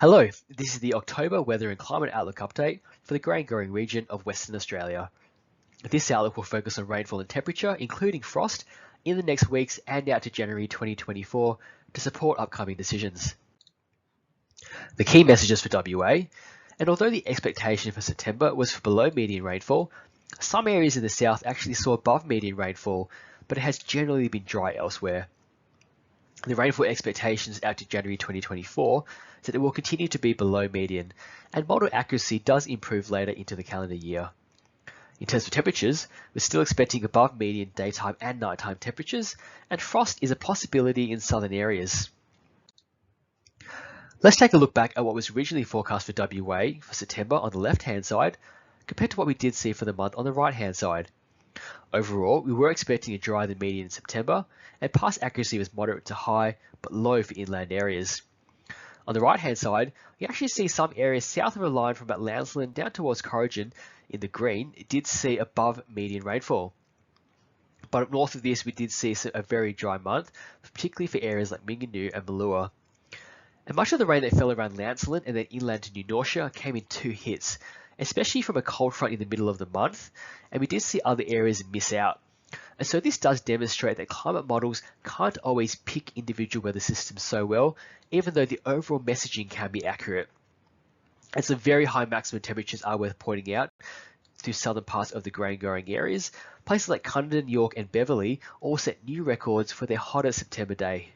Hello, this is the October Weather and Climate Outlook update for the grain growing region of Western Australia. This outlook will focus on rainfall and temperature, including frost, in the next weeks and out to January 2024 to support upcoming decisions. The key messages for WA, and although the expectation for September was for below median rainfall, some areas in the south actually saw above median rainfall, but it has generally been dry elsewhere. The rainfall expectations out to January 2024 is that it will continue to be below median, and model accuracy does improve later into the calendar year. In terms of temperatures, we're still expecting above median daytime and nighttime temperatures, and frost is a possibility in southern areas. Let's take a look back at what was originally forecast for WA for September on the left-hand side, compared to what we did see for the month on the right-hand side. Overall, we were expecting a drier than median in September, and past accuracy was moderate to high, but low for inland areas. On the right-hand side, we actually see some areas south of the line from about Lancelin down towards Corrigin in the green did see above median rainfall. But up north of this, we did see a very dry month, particularly for areas like Mingenew and Malua. And much of the rain that fell around Lancelin and then inland to New Norcia came in two hits, especially from a cold front in the middle of the month, and we did see other areas miss out. And so this does demonstrate that climate models can't always pick individual weather systems so well, even though the overall messaging can be accurate. And some very high maximum temperatures are worth pointing out through southern parts of the grain growing areas. Places like Cunderdin, York and Beverley all set new records for their hottest September day.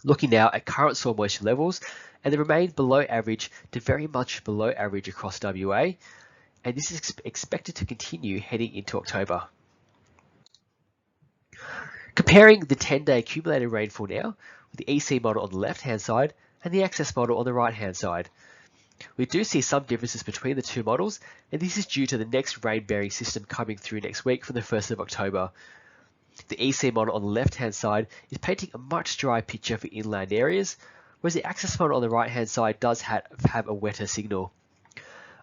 Looking now at current soil moisture levels, and they remain below average to very much below average across WA, and this is expected to continue heading into October. Comparing the 10-day accumulated rainfall now with the EC model on the left-hand side and the Access model on the right-hand side. We do see some differences between the two models, and this is due to the next rain-bearing system coming through next week from the 1st of October. The EC model on the left-hand side is painting a much drier picture for inland areas, whereas the Access model on the right-hand side does have a wetter signal.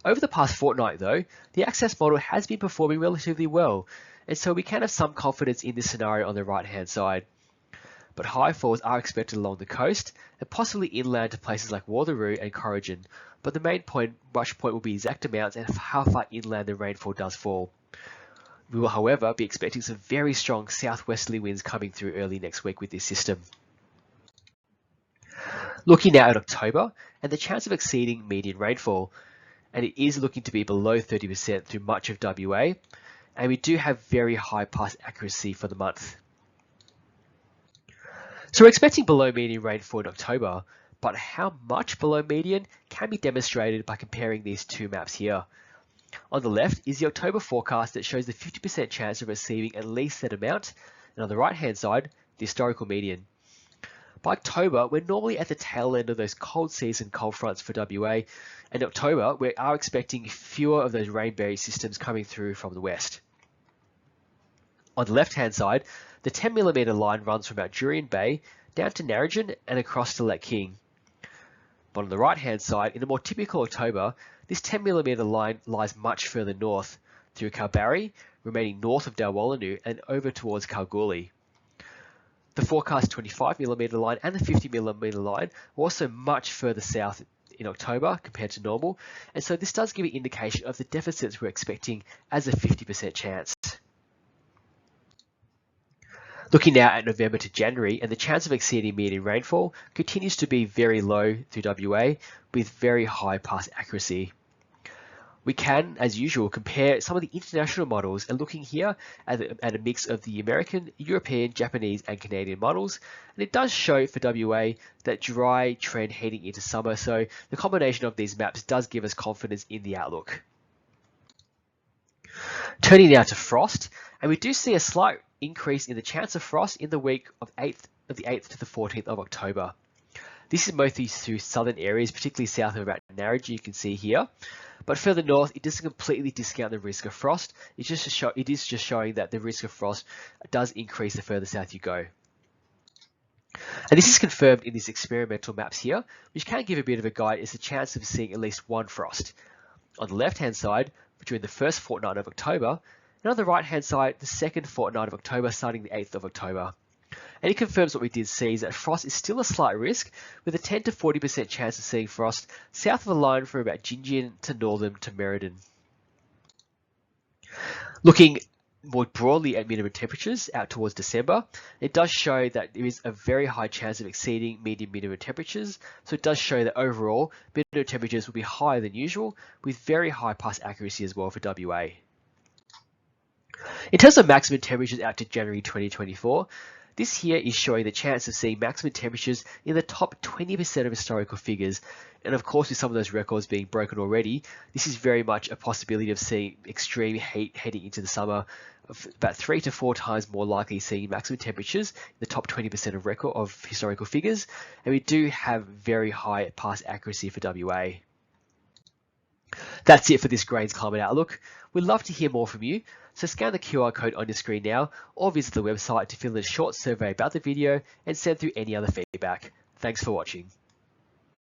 Over the past fortnight though, the Access model has been performing relatively well, and so we can have some confidence in this scenario on the right-hand side. But high falls are expected along the coast, and possibly inland to places like Watheroo and Corrigin, but the main rush point will be exact amounts and how far inland the rainfall does fall. We will, however, be expecting some very strong southwesterly winds coming through early next week with this system. Looking now at October, and the chance of exceeding median rainfall, and it is looking to be below 30% through much of WA, and we do have very high past accuracy for the month. So we're expecting below median rainfall in October, but how much below median can be demonstrated by comparing these two maps here. On the left is the October forecast that shows the 50% chance of receiving at least that amount, and on the right-hand side, the historical median. By October, we're normally at the tail end of those cold season cold fronts for WA, and in October, we are expecting fewer of those rain-bearing systems coming through from the west. On the left-hand side, the 10mm line runs from Mount Jurien Bay down to Narrogin and across to Lake King. But on the right-hand side, in a more typical October, this 10mm line lies much further north, through Kalbarri, remaining north of Dalwallanu and over towards Kalgoorlie. The forecast 25mm line and the 50mm line are also much further south in October compared to normal, and so this does give an indication of the deficits we're expecting as a 50% chance. Looking now at November to January, and the chance of exceeding median rainfall continues to be very low through WA with very high past accuracy. We can, as usual, compare some of the international models, and looking here at a mix of the American, European, Japanese and Canadian models, and it does show for WA that dry trend heading into summer, so the combination of these maps does give us confidence in the outlook. Turning now to frost, and we do see a slight increase in the chance of frost in the week of the 8th to the 14th of October. This is mostly through southern areas, particularly south of about Narrogin, you can see here. But further north, it doesn't completely discount the risk of frost. It is just showing that the risk of frost does increase the further south you go. And this is confirmed in these experimental maps here, which can give a bit of a guide as the chance of seeing at least one frost. On the left-hand side, during the first fortnight of October, and on the right-hand side, the second fortnight of October, starting the 8th of October. And it confirms what we did see is that frost is still a slight risk, with a 10 to 40% chance of seeing frost south of the line from about Gingin to Northam to Merredin. Looking more broadly at minimum temperatures out towards December, it does show that there is a very high chance of exceeding median minimum temperatures. So it does show that overall minimum temperatures will be higher than usual, with very high pass accuracy as well for WA. In terms of maximum temperatures out to January 2024, this here is showing the chance of seeing maximum temperatures in the top 20% of historical figures. And of course, with some of those records being broken already, this is very much a possibility of seeing extreme heat heading into the summer, about 3 to 4 times more likely seeing maximum temperatures in the top 20% of record of historical figures. And we do have very high pass accuracy for WA. That's it for this Grains Climate Outlook. We'd love to hear more from you, so scan the QR code on your screen now or visit the website to fill in a short survey about the video and send through any other feedback. Thanks for watching.